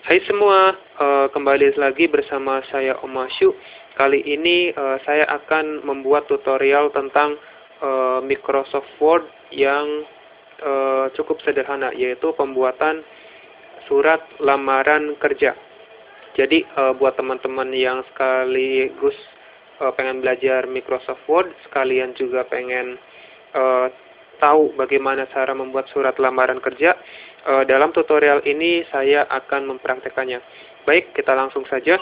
Hai semua, kembali lagi bersama saya Om Masyu. Kali ini saya akan membuat tutorial tentang Microsoft Word yang cukup sederhana, yaitu pembuatan surat lamaran kerja. Jadi buat teman-teman yang sekaligus pengen belajar Microsoft Word, sekalian juga pengen tahu bagaimana cara membuat surat lamaran kerja, dalam tutorial ini saya akan mempraktekannya. Baik, kita langsung saja.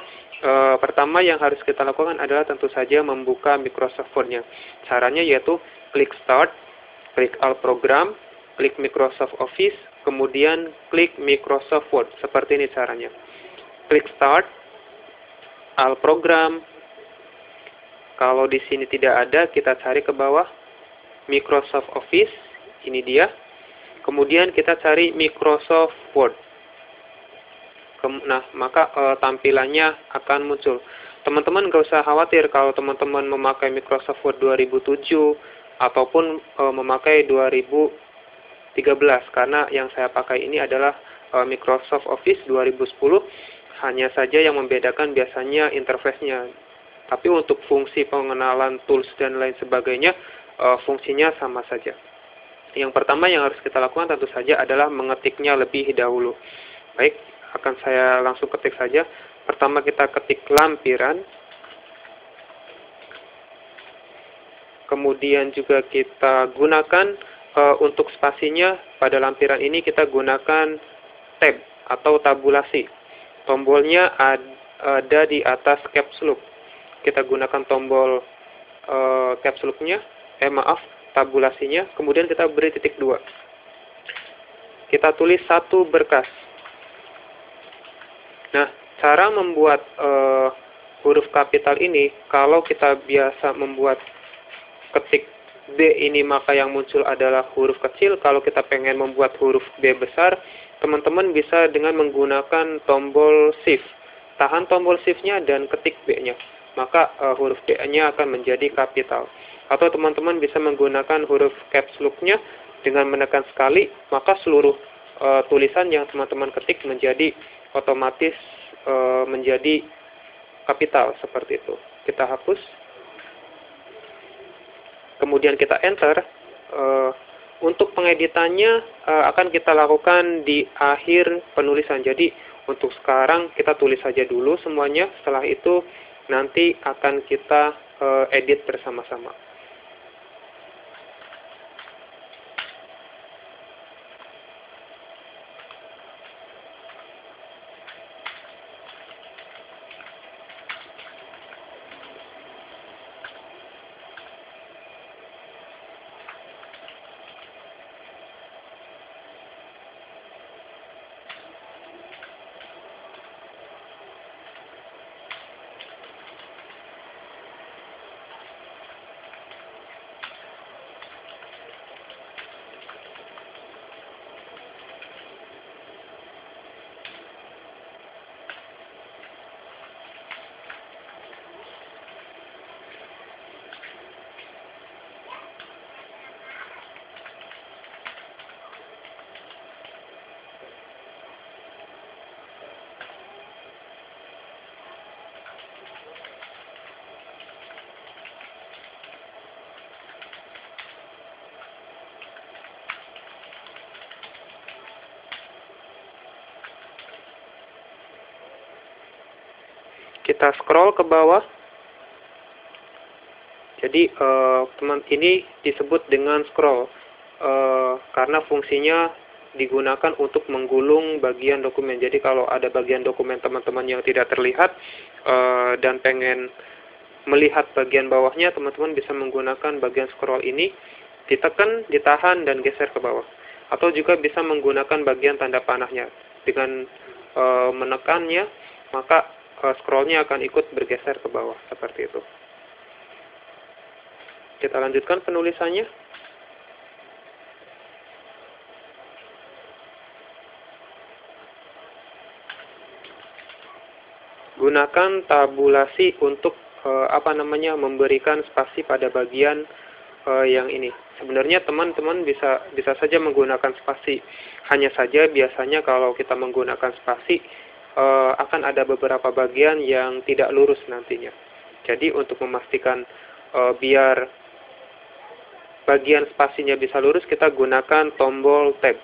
Pertama yang harus kita lakukan adalah tentu saja membuka Microsoft Word-nya. Caranya yaitu klik Start, klik All Program, klik Microsoft Office, kemudian klik Microsoft Word. Seperti ini caranya. Klik Start, All Program. Kalau di sini tidak ada, kita cari ke bawah Microsoft Office. Ini dia. Kemudian kita cari Microsoft Word. Nah, maka tampilannya akan muncul. Teman-teman nggak usah khawatir kalau teman-teman memakai Microsoft Word 2007 ataupun memakai 2013, karena yang saya pakai ini adalah Microsoft Office 2010. Hanya saja yang membedakan biasanya interface-nya. Tapi untuk fungsi pengenalan tools dan lain sebagainya, fungsinya sama saja. Yang pertama yang harus kita lakukan tentu saja adalah mengetiknya lebih dahulu. Baik, akan saya langsung ketik saja. Pertama kita ketik lampiran. Kemudian juga kita gunakan untuk spasinya pada lampiran ini kita gunakan tab atau tabulasi. Tombolnya ada di atas caps lock. Kita gunakan tombol caps lock-nya, tabulasinya, kemudian kita beri titik 2. Kita tulis satu berkas. Nah, cara membuat huruf kapital ini, kalau kita biasa membuat ketik B ini, maka yang muncul adalah huruf kecil. Kalau kita pengen membuat huruf B besar, teman-teman bisa dengan menggunakan tombol Shift. Tahan tombol Shift-nya dan ketik B-nya. Maka huruf B-nya akan menjadi kapital. Atau teman-teman bisa menggunakan huruf caps lock-nya dengan menekan sekali, maka seluruh tulisan yang teman-teman ketik menjadi otomatis menjadi kapital seperti itu. Kita hapus. Kemudian kita enter. Untuk pengeditannya akan kita lakukan di akhir penulisan. Jadi untuk sekarang kita tulis saja dulu semuanya. Setelah itu nanti akan kita edit bersama-sama. Kita scroll ke bawah. Jadi ini disebut dengan scroll karena fungsinya digunakan untuk menggulung bagian dokumen. Jadi kalau ada bagian dokumen teman-teman yang tidak terlihat dan pengen melihat bagian bawahnya, teman-teman bisa menggunakan bagian scroll ini, ditekan, ditahan, dan geser ke bawah. Atau juga bisa menggunakan bagian tanda panahnya. Dengan menekannya, maka scrollnya akan ikut bergeser ke bawah, seperti itu. Kita lanjutkan penulisannya. Gunakan tabulasi untuk memberikan spasi pada bagian yang ini. Sebenarnya teman-teman bisa saja menggunakan spasi. Hanya saja biasanya kalau kita menggunakan spasi, akan ada beberapa bagian yang tidak lurus nantinya. Jadi untuk memastikan biar bagian spasinya bisa lurus, kita gunakan tombol tab.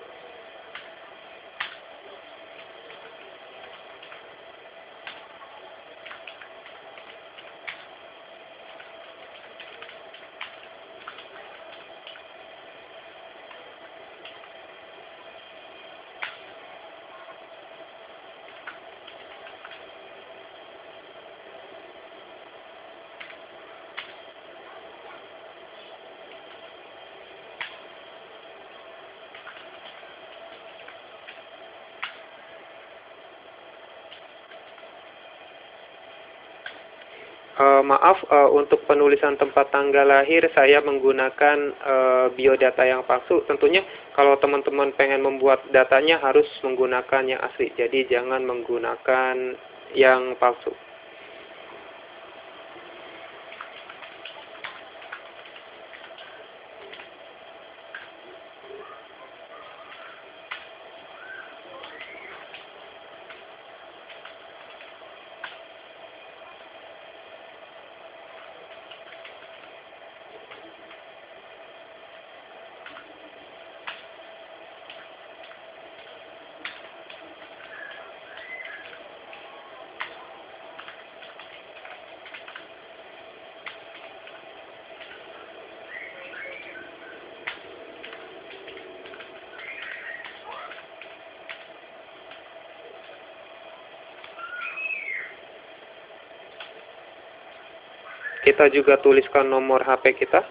Maaf, untuk penulisan tempat tanggal lahir saya menggunakan biodata yang palsu. Tentunya kalau teman-teman pengen membuat datanya harus menggunakan yang asli, jadi jangan menggunakan yang palsu. Kita juga tuliskan nomor HP kita.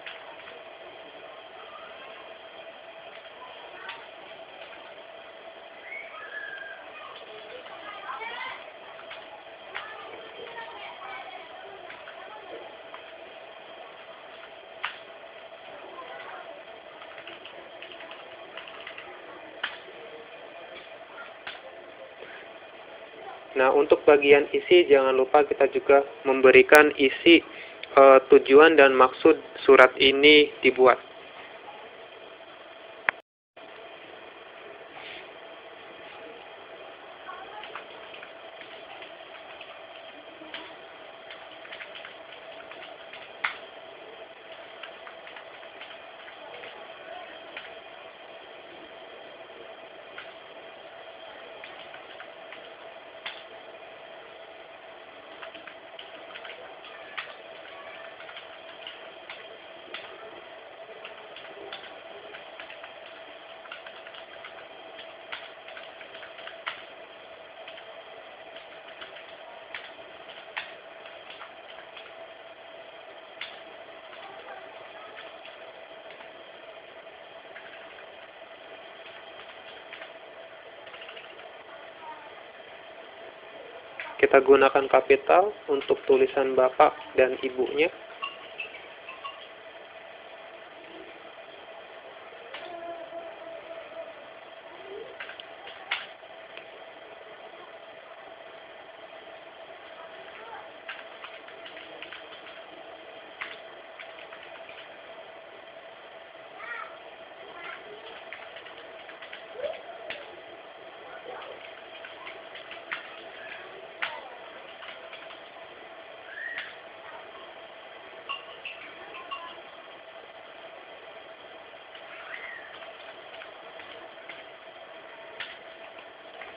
Nah, untuk bagian isi, jangan lupa kita juga memberikan isi tujuan dan maksud surat ini dibuat. Kita gunakan kapital untuk tulisan Bapak dan Ibunya.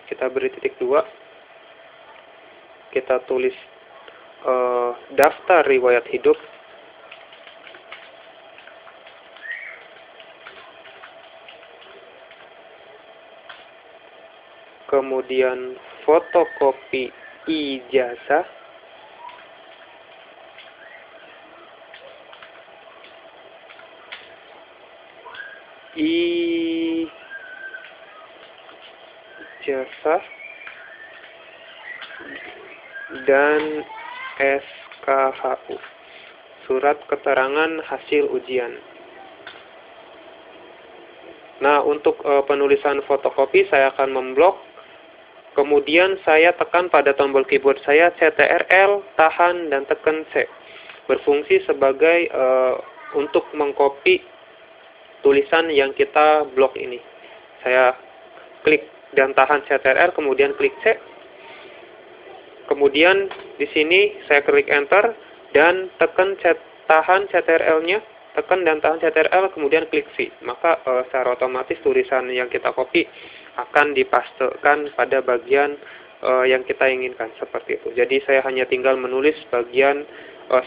Kita beri titik 2. Kita tulis daftar riwayat hidup. Kemudian fotokopi ijazah. Ijazah dan SKHU, surat keterangan hasil ujian. Nah, untuk penulisan fotokopi saya akan memblok. Kemudian saya tekan pada tombol keyboard saya CTRL, tahan dan tekan C. Berfungsi sebagai untuk mengcopy tulisan yang kita blok ini. Saya klik dan tahan CTRL, kemudian klik C. Kemudian di sini saya klik enter dan tahan CTRL-nya, tekan dan tahan CTRL, kemudian klik V. Maka secara otomatis tulisan yang kita copy akan dipastekan pada bagian yang kita inginkan, seperti itu. Jadi saya hanya tinggal menulis bagian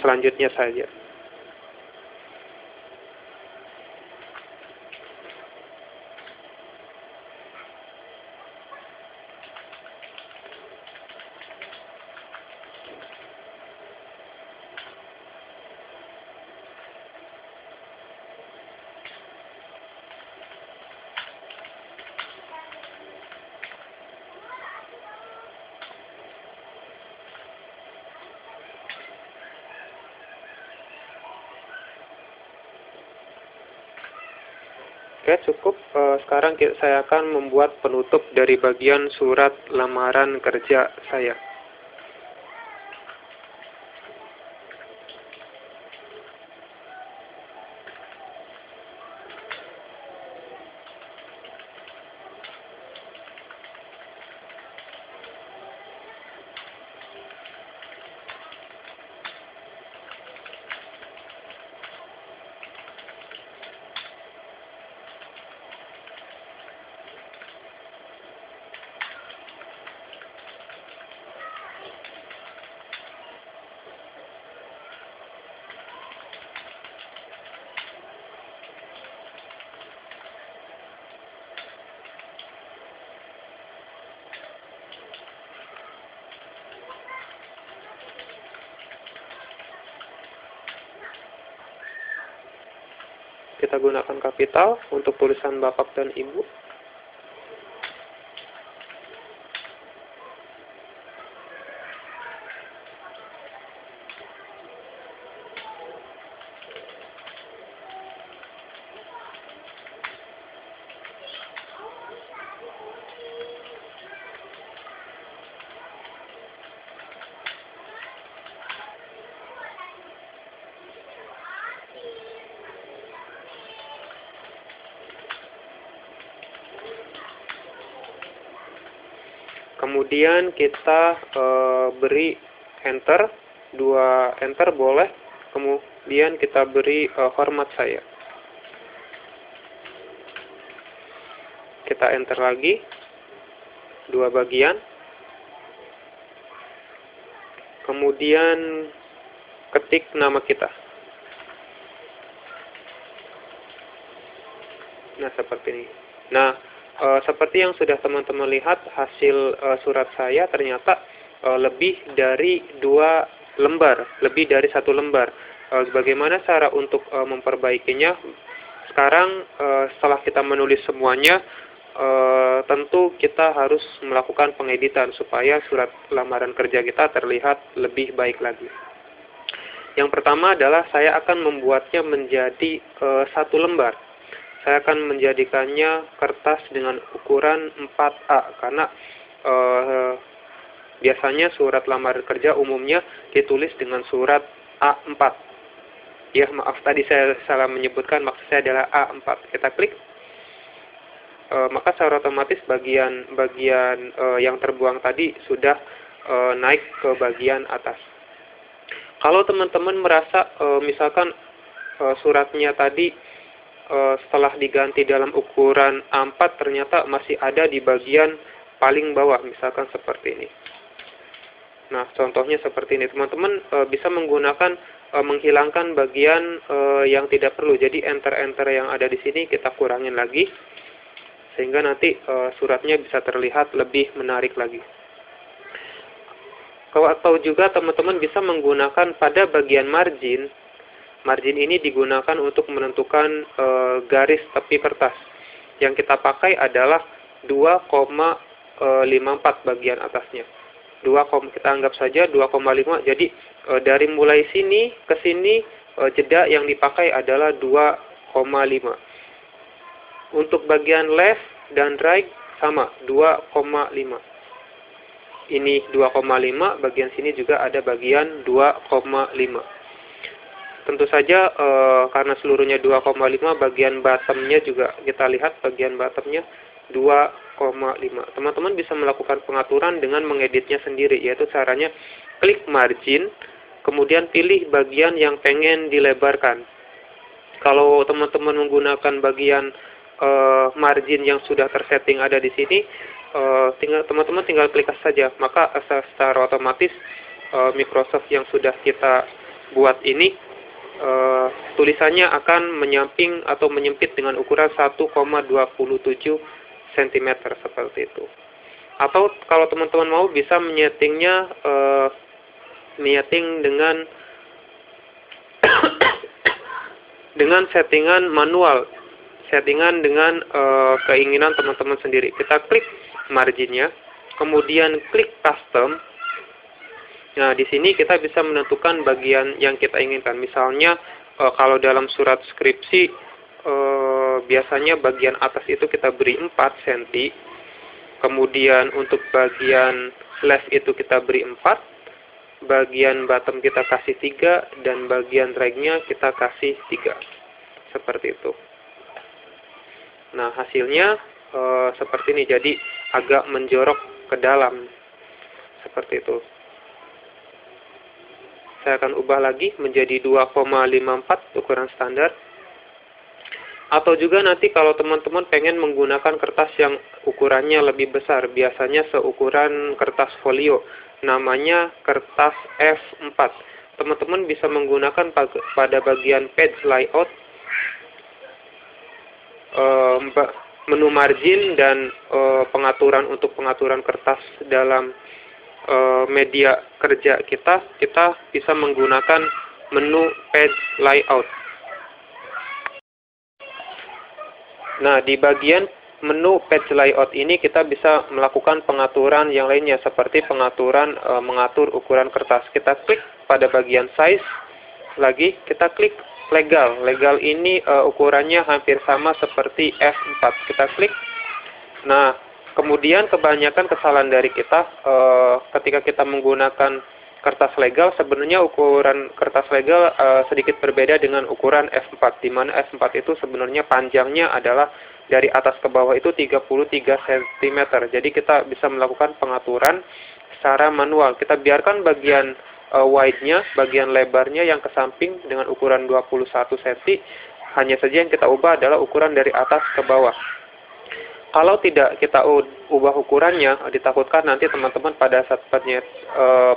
selanjutnya saja. Oke, cukup. Sekarang saya akan membuat penutup dari bagian surat lamaran kerja saya. Kita gunakan kapital untuk tulisan Bapak dan Ibu. Kemudian kita beri enter, 2 enter boleh. Kemudian kita beri format saya. Kita enter lagi, 2 bagian. Kemudian ketik nama kita. Nah, seperti ini. Nah, seperti yang sudah teman-teman lihat, hasil surat saya ternyata lebih dari 2 lembar, lebih dari 1 lembar. Bagaimana cara untuk memperbaikinya? Sekarang setelah kita menulis semuanya, tentu kita harus melakukan pengeditan supaya surat lamaran kerja kita terlihat lebih baik lagi. Yang pertama adalah saya akan membuatnya menjadi 1 lembar. Saya akan menjadikannya kertas dengan ukuran 4A, karena biasanya surat lamaran kerja umumnya ditulis dengan surat A4. Ya, maaf tadi saya salah menyebutkan, maksud saya adalah A4. Kita klik, maka secara otomatis bagian yang terbuang tadi sudah naik ke bagian atas. Kalau teman-teman merasa misalkan suratnya tadi setelah diganti dalam ukuran A4 ternyata masih ada di bagian paling bawah, misalkan seperti ini. Nah, contohnya seperti ini. Teman-teman bisa menggunakan menghilangkan bagian yang tidak perlu. Jadi enter-enter yang ada di sini kita kurangin lagi, sehingga nanti suratnya bisa terlihat lebih menarik lagi. Atau juga teman-teman bisa menggunakan pada bagian margin. Margin ini digunakan untuk menentukan garis tepi kertas. Yang kita pakai adalah 2,54 bagian atasnya. Kita anggap saja 2,5. Jadi dari mulai sini ke sini jeda yang dipakai adalah 2,5. Untuk bagian left dan right sama 2,5. Ini 2,5, bagian sini juga ada bagian 2,5. Tentu saja karena seluruhnya 2,5, bagian bottomnya juga kita lihat bagian bottomnya 2,5. Teman-teman bisa melakukan pengaturan dengan mengeditnya sendiri, yaitu caranya klik margin, kemudian pilih bagian yang pengen dilebarkan. Kalau teman-teman menggunakan bagian margin yang sudah tersetting ada di sini, teman-teman tinggal klik saja, maka secara otomatis Microsoft yang sudah kita buat ini tulisannya akan menyamping atau menyempit dengan ukuran 1,27 cm seperti itu. Atau kalau teman-teman mau bisa menyetingnya dengan settingan manual, settingan dengan keinginan teman-teman sendiri. Kita klik marginnya, kemudian klik custom. Nah, di sini kita bisa menentukan bagian yang kita inginkan. Misalnya, kalau dalam surat skripsi, biasanya bagian atas itu kita beri 4 cm. Kemudian untuk bagian left itu kita beri 4. Bagian bottom kita kasih 3. Dan bagian right-nya kita kasih 3. Seperti itu. Nah, hasilnya seperti ini. Jadi, agak menjorok ke dalam. Seperti itu. Saya akan ubah lagi menjadi 2,54 ukuran standar. Atau juga nanti kalau teman-teman pengen menggunakan kertas yang ukurannya lebih besar, biasanya seukuran kertas folio, namanya kertas F4. Teman-teman bisa menggunakan pada bagian page layout, menu margin dan pengaturan untuk pengaturan kertas dalam media kerja kita bisa menggunakan menu page layout. Nah, di bagian menu page layout ini kita bisa melakukan pengaturan yang lainnya seperti pengaturan mengatur ukuran kertas. Kita klik pada bagian size, lagi kita klik legal. Legal ini ukurannya hampir sama seperti F4. Kita klik. Nah, kemudian kebanyakan kesalahan dari kita ketika kita menggunakan kertas legal, sebenarnya ukuran kertas legal sedikit berbeda dengan ukuran F4, di mana F4 itu sebenarnya panjangnya adalah dari atas ke bawah itu 33 cm. Jadi kita bisa melakukan pengaturan secara manual. Kita biarkan bagian wide-nya, bagian lebarnya yang ke samping dengan ukuran 21 cm. Hanya saja yang kita ubah adalah ukuran dari atas ke bawah. Kalau tidak kita ubah ukurannya, ditakutkan nanti teman-teman pada saat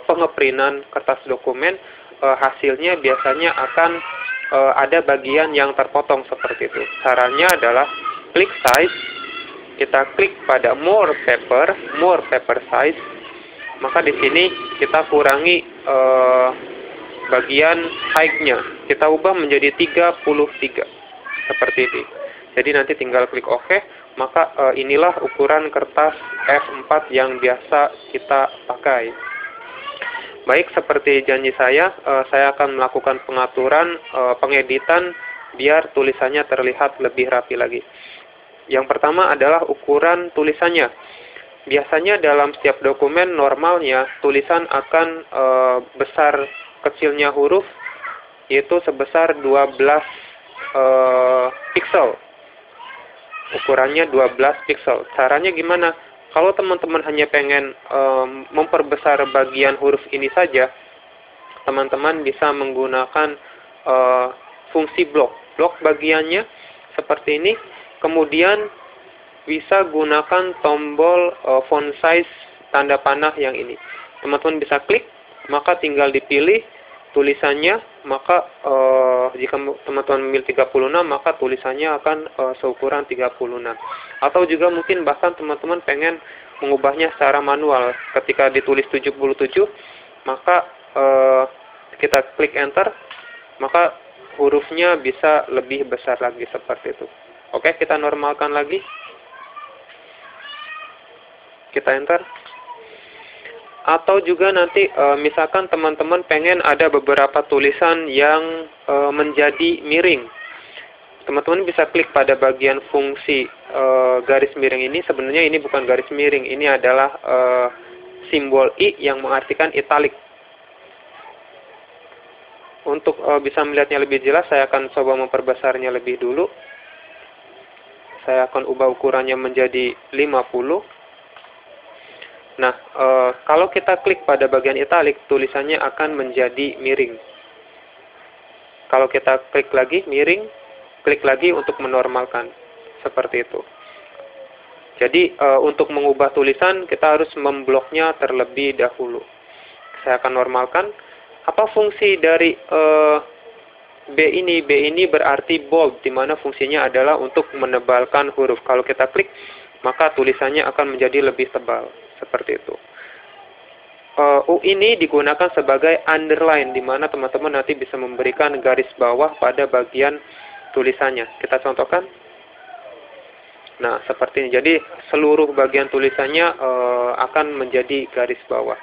pengeprintan kertas dokumen, hasilnya biasanya akan ada bagian yang terpotong seperti itu. Caranya adalah klik size, kita klik pada more paper size, maka di sini kita kurangi bagian height-nya, kita ubah menjadi 33 seperti ini. Jadi nanti tinggal klik OK, maka inilah ukuran kertas F4 yang biasa kita pakai. Baik, seperti janji saya akan melakukan pengaturan pengeditan biar tulisannya terlihat lebih rapi lagi. Yang pertama adalah ukuran tulisannya. Biasanya dalam setiap dokumen normalnya tulisan akan besar kecilnya huruf yaitu sebesar 12 pixel. Ukurannya 12 pixel. Caranya gimana? Kalau teman-teman hanya pengen memperbesar bagian huruf ini saja, teman-teman bisa menggunakan fungsi blok. Blok bagiannya seperti ini. Kemudian bisa gunakan tombol font size tanda panah yang ini. Teman-teman bisa klik, maka tinggal dipilih tulisannya, maka jika teman-teman memilih 36, maka tulisannya akan seukuran 36. Atau juga mungkin bahkan teman-teman pengen mengubahnya secara manual. Ketika ditulis 77, maka kita klik enter, maka hurufnya bisa lebih besar lagi seperti itu. Oke, kita normalkan lagi. Kita enter. Atau juga nanti misalkan teman-teman pengen ada beberapa tulisan yang menjadi miring. Teman-teman bisa klik pada bagian fungsi garis miring ini. Sebenarnya ini bukan garis miring, ini adalah simbol I yang mengartikan italic. Untuk bisa melihatnya lebih jelas, saya akan coba memperbesarnya lebih dulu. saya akan ubah ukurannya menjadi 50. Nah, kalau kita klik pada bagian italik, tulisannya akan menjadi miring. Kalau kita klik lagi miring, klik lagi untuk menormalkan. Seperti itu. Jadi, untuk mengubah tulisan, kita harus membloknya terlebih dahulu. Saya akan normalkan. Apa fungsi dari B ini? B ini berarti bold, di mana fungsinya adalah untuk menebalkan huruf. Kalau kita klik, maka tulisannya akan menjadi lebih tebal. Seperti itu. U ini digunakan sebagai underline, di mana teman-teman nanti bisa memberikan garis bawah pada bagian tulisannya. Kita contohkan. Nah, seperti ini. Jadi, seluruh bagian tulisannya akan menjadi garis bawah.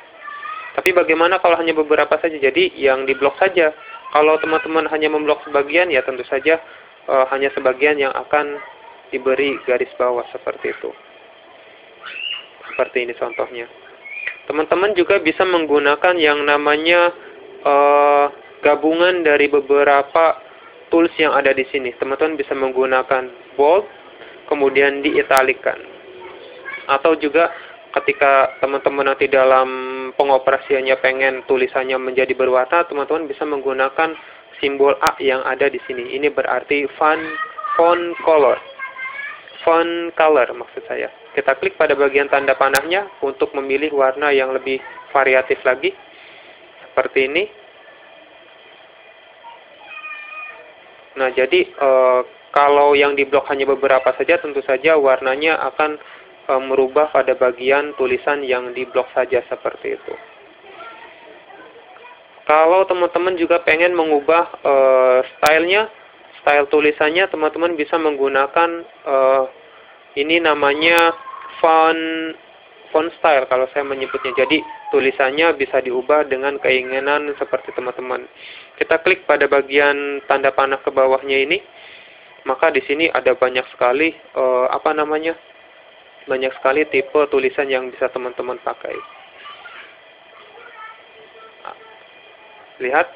Tapi bagaimana kalau hanya beberapa saja? Jadi, yang diblok saja. Kalau teman-teman hanya memblok sebagian, ya tentu saja hanya sebagian yang akan diberi garis bawah. Seperti itu. Seperti ini contohnya. Teman-teman juga bisa menggunakan yang namanya gabungan dari beberapa tools yang ada di sini. Teman-teman bisa menggunakan bold, kemudian diitalikan. Atau juga ketika teman-teman nanti dalam pengoperasiannya pengen tulisannya menjadi berwarna, teman-teman bisa menggunakan simbol A yang ada di sini. Ini berarti font color. Font color maksud saya. Kita klik pada bagian tanda panahnya untuk memilih warna yang lebih variatif lagi. Seperti ini. Nah, jadi kalau yang diblok hanya beberapa saja, tentu saja warnanya akan merubah pada bagian tulisan yang diblok saja seperti itu. Kalau teman-teman juga pengen mengubah style tulisannya, teman-teman bisa menggunakan ini namanya font style kalau saya menyebutnya. Jadi tulisannya bisa diubah dengan keinginan seperti teman-teman. Kita klik pada bagian tanda panah ke bawahnya ini, maka di sini ada banyak sekali banyak sekali tipe tulisan yang bisa teman-teman pakai. Lihat,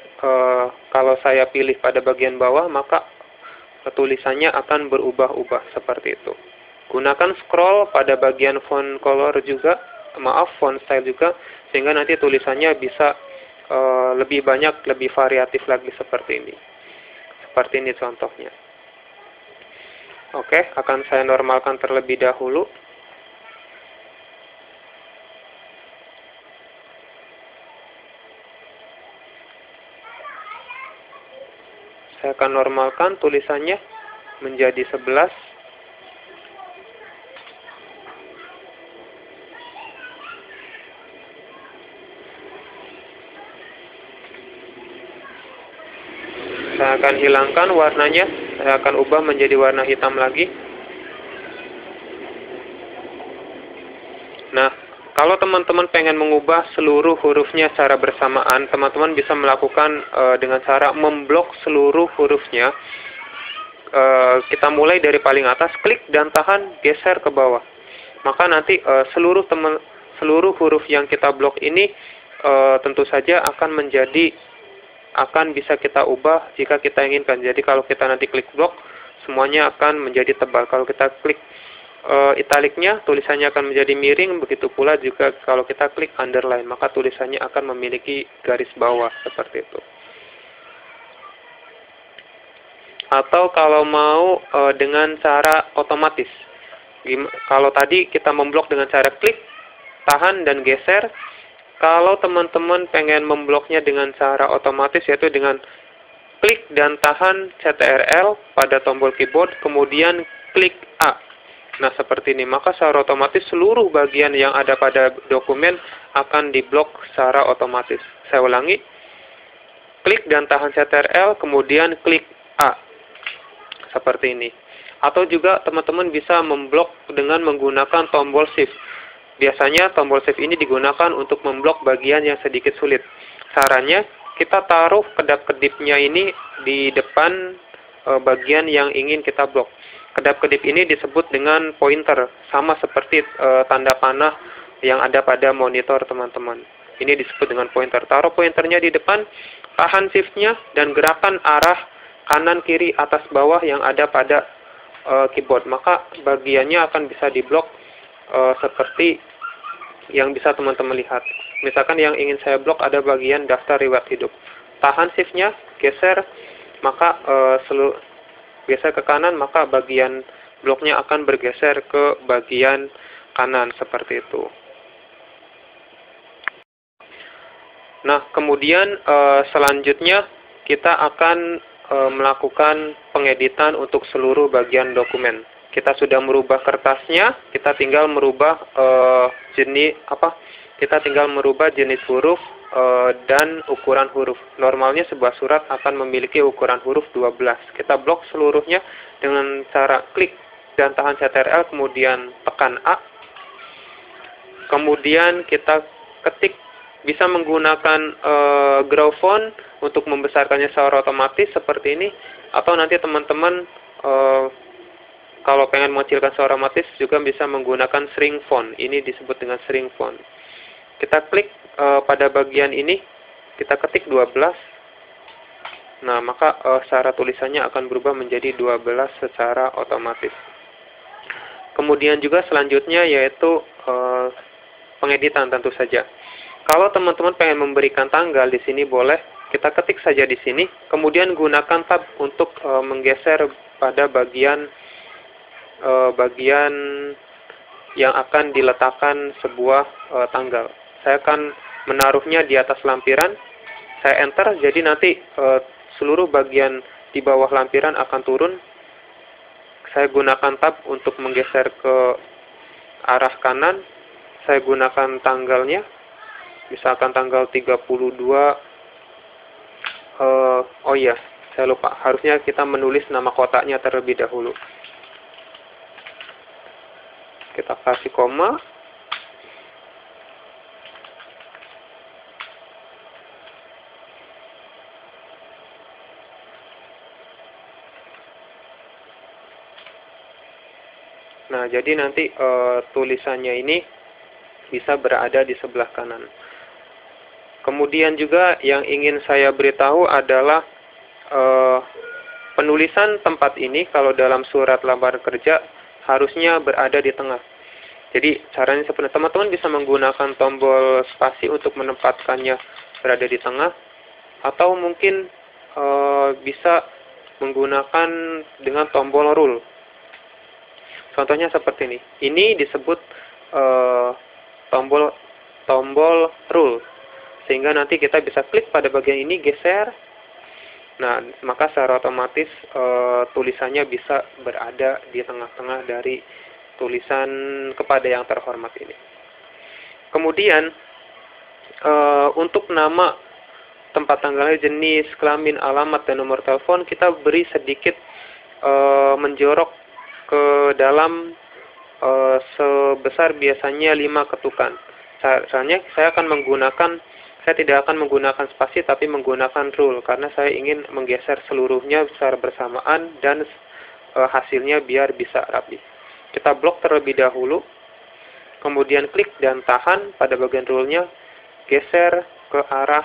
kalau saya pilih pada bagian bawah, maka tulisannya akan berubah-ubah seperti itu. Gunakan scroll pada bagian font style juga, sehingga nanti tulisannya bisa lebih banyak, lebih variatif lagi seperti ini. Seperti ini contohnya. Oke, akan saya normalkan terlebih dahulu. Saya akan normalkan tulisannya menjadi 11. Saya akan hilangkan warnanya. Saya akan ubah menjadi warna hitam lagi. Nah, kalau teman-teman pengen mengubah seluruh hurufnya secara bersamaan, teman-teman bisa melakukan dengan cara memblok seluruh hurufnya. Kita mulai dari paling atas, klik dan tahan, geser ke bawah. Maka nanti seluruh huruf yang kita blok ini tentu saja akan bisa kita ubah jika kita inginkan. Jadi kalau kita nanti klik blok, semuanya akan menjadi tebal. Kalau kita klik italiknya, tulisannya akan menjadi miring. Begitu pula juga kalau kita klik underline, maka tulisannya akan memiliki garis bawah seperti itu. Atau kalau mau dengan cara otomatis. Kalau tadi kita memblok dengan cara klik, tahan, dan geser. Kalau teman-teman pengen membloknya dengan cara otomatis, yaitu dengan klik dan tahan CTRL pada tombol keyboard, kemudian klik A. Nah, seperti ini. Maka secara otomatis seluruh bagian yang ada pada dokumen akan diblok secara otomatis. Saya ulangi. Klik dan tahan CTRL, kemudian klik A. Seperti ini. Atau juga teman-teman bisa memblok dengan menggunakan tombol Shift. Biasanya tombol Shift ini digunakan untuk memblok bagian yang sedikit sulit. Caranya, kita taruh kedap-kedipnya ini di depan bagian yang ingin kita blok. Kedap-kedip ini disebut dengan pointer, sama seperti tanda panah yang ada pada monitor teman-teman. Ini disebut dengan pointer. Taruh pointernya di depan, tahan Shift-nya, dan gerakan arah kanan, kiri, atas, bawah yang ada pada keyboard, maka bagiannya akan bisa diblok seperti yang bisa teman-teman lihat. Misalkan yang ingin saya blok ada bagian daftar riwayat hidup. Tahan shift-nya, geser, maka geser ke kanan, maka bagian bloknya akan bergeser ke bagian kanan seperti itu. Nah, kemudian selanjutnya kita akan melakukan pengeditan untuk seluruh bagian dokumen. Kita sudah merubah kertasnya, kita tinggal merubah jenis huruf dan ukuran huruf. Normalnya sebuah surat akan memiliki ukuran huruf 12. Kita blok seluruhnya dengan cara klik dan tahan Ctrl, kemudian tekan A. Kemudian kita ketik, bisa menggunakan grow font untuk membesarkannya secara otomatis seperti ini, atau nanti teman-teman kalau pengen mengecilkan secara otomatis juga bisa menggunakan shrink font. Ini disebut dengan shrink font. Kita klik pada bagian ini, kita ketik 12. Nah, maka secara tulisannya akan berubah menjadi 12 secara otomatis. Kemudian juga selanjutnya yaitu pengeditan tentu saja. Kalau teman-teman pengen memberikan tanggal di sini boleh, kita ketik saja di sini, kemudian gunakan tab untuk menggeser pada bagian yang akan diletakkan sebuah tanggal. Saya akan menaruhnya di atas lampiran, saya enter, jadi nanti seluruh bagian di bawah lampiran akan turun. Saya gunakan tab untuk menggeser ke arah kanan, saya gunakan tanggalnya, misalkan tanggal 32, oh iya, saya lupa, harusnya kita menulis nama kotaknya terlebih dahulu. Kita kasih koma. Nah, jadi nanti tulisannya ini bisa berada di sebelah kanan. Kemudian juga yang ingin saya beritahu adalah penulisan tempat ini kalau dalam surat lamaran kerja harusnya berada di tengah. Jadi caranya seperti teman-teman bisa menggunakan tombol spasi untuk menempatkannya berada di tengah, atau mungkin bisa menggunakan dengan tombol rule. Contohnya seperti ini. Ini disebut tombol rule. Sehingga nanti kita bisa klik pada bagian ini, geser. Nah, maka secara otomatis tulisannya bisa berada di tengah-tengah dari tulisan kepada yang terhormat ini. Kemudian, untuk nama, tempat tanggalnya, jenis, kelamin, alamat, dan nomor telepon, kita beri sedikit menjorok ke dalam sebesar biasanya 5 ketukan. Caranya saya tidak akan menggunakan spasi tapi menggunakan rule karena saya ingin menggeser seluruhnya secara bersamaan dan hasilnya biar bisa rapi. Kita blok terlebih dahulu, kemudian klik dan tahan pada bagian rule-nya, geser ke arah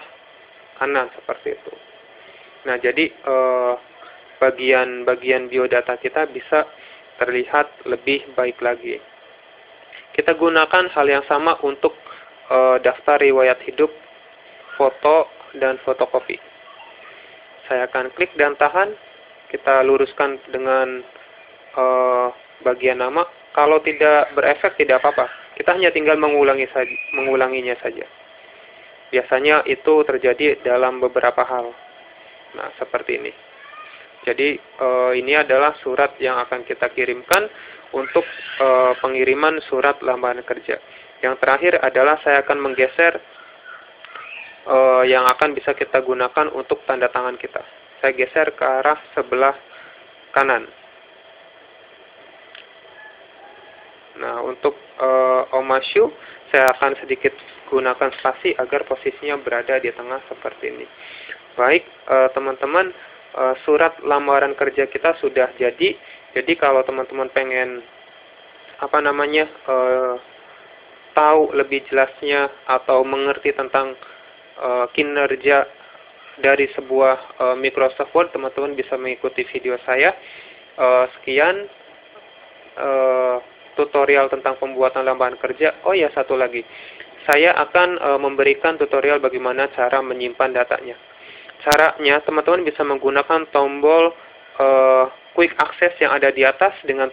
kanan seperti itu. Nah, jadi bagian biodata kita bisa terlihat lebih baik lagi. Kita gunakan hal yang sama untuk daftar riwayat hidup, foto, dan fotokopi. Saya akan klik dan tahan, kita luruskan dengan bagian nama. Kalau tidak berefek tidak apa-apa, kita hanya tinggal mengulanginya saja. Biasanya itu terjadi dalam beberapa hal. Nah, seperti ini. Jadi ini adalah surat yang akan kita kirimkan untuk pengiriman surat lamaran kerja. Yang terakhir adalah saya akan menggeser yang akan bisa kita gunakan untuk tanda tangan kita. Saya geser ke arah sebelah kanan. Nah, untuk omashu, saya akan sedikit gunakan spasi agar posisinya berada di tengah seperti ini. Baik, teman-teman, surat lamaran kerja kita sudah jadi. Jadi kalau teman-teman pengen tahu lebih jelasnya atau mengerti tentang kinerja dari sebuah Microsoft Word, teman-teman bisa mengikuti video saya. Sekian, tutorial tentang pembuatan lambangan kerja. Oh ya, satu lagi. Saya akan memberikan tutorial bagaimana cara menyimpan datanya. Caranya, teman-teman bisa menggunakan tombol Quick Access yang ada di atas dengan